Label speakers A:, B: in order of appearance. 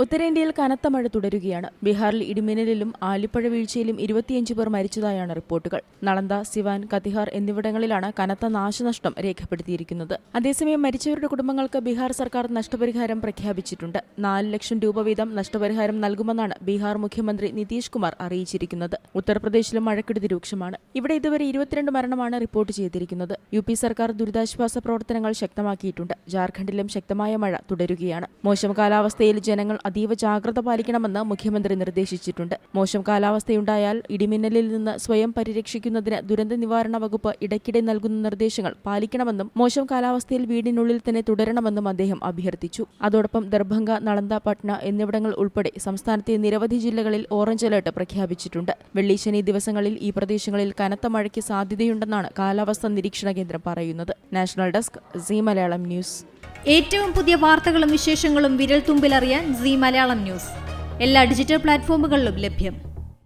A: ഉത്തരേന്ത്യയിൽ കനത്ത മഴ തുടരുകയാണ്. ബീഹാറിൽ ഇടിമിന്നലിലും ആലിപ്പഴ വീഴ്ചയിലും 25 പേർ മരിച്ചതായാണ് റിപ്പോർട്ടുകൾ. നളന്ദ, സിവാൻ, കതിഹാർ എന്നിവിടങ്ങളിലാണ് കനത്ത നാശനഷ്ടം രേഖപ്പെടുത്തിയിരിക്കുന്നത്. അതേസമയം മരിച്ചവരുടെ കുടുംബങ്ങൾക്ക് ബീഹാർ സർക്കാർ നഷ്ടപരിഹാരം പ്രഖ്യാപിച്ചിട്ടുണ്ട്. 4 ലക്ഷം രൂപ വീതം നഷ്ടപരിഹാരം നൽകുമെന്നാണ് ബീഹാർ മുഖ്യമന്ത്രി നിതീഷ് കുമാർ അറിയിച്ചിരിക്കുന്നത്. ഉത്തർപ്രദേശിലും മഴക്കെടുതി രൂക്ഷമാണ്. ഇവിടെ ഇതുവരെ 22 മരണമാണ് റിപ്പോർട്ട് ചെയ്തിരിക്കുന്നത്. UP സർക്കാർ ദുരിതാശ്വാസ പ്രവർത്തനങ്ങൾ ശക്തമാക്കിയിട്ടുണ്ട്. ജാർഖണ്ഡിലും ശക്തമായ മഴ തുടരുകയാണ്. മോശം കാലാവസ്ഥയിൽ ജനങ്ങൾ അതീവ ജാഗ്രത പാലിക്കണമെന്ന് മുഖ്യമന്ത്രി നിർദ്ദേശിച്ചിട്ടുണ്ട്. മോശം കാലാവസ്ഥയുണ്ടായാൽ ഇടിമിന്നലിൽ നിന്ന് സ്വയം പരിരക്ഷിക്കുന്നതിന് ദുരന്ത നിവാരണ വകുപ്പ് ഇടയ്ക്കിടെ നൽകുന്ന നിർദ്ദേശങ്ങൾ പാലിക്കണമെന്നും മോശം കാലാവസ്ഥയിൽ വീടിനുള്ളിൽ തന്നെ തുടരണമെന്നും അദ്ദേഹം അഭ്യർത്ഥിച്ചു. അതോടൊപ്പം ദർഭംഗ, നളന്ദ, പട്ന എന്നിവിടങ്ങൾ ഉൾപ്പെടെ സംസ്ഥാനത്തെ നിരവധി ജില്ലകളിൽ ഓറഞ്ച് അലർട്ട് പ്രഖ്യാപിച്ചിട്ടുണ്ട്. വെള്ളി, ശനി ദിവസങ്ങളിൽ ഈ പ്രദേശങ്ങളിൽ കനത്ത മഴയ്ക്ക് സാധ്യതയുണ്ടെന്നാണ് കാലാവസ്ഥാ നിരീക്ഷണ കേന്ദ്രം പറയുന്നത്. National desk, Zee Malayalam news.
B: ഏറ്റവും പുതിയ വാർത്തകളും വിശേഷങ്ങളും വിരൽ തുമ്പിലറിയാൻ സീ മലയാളം ന്യൂസ് എല്ലാ ഡിജിറ്റൽ പ്ലാറ്റ്ഫോമുകളിലും ലഭ്യം.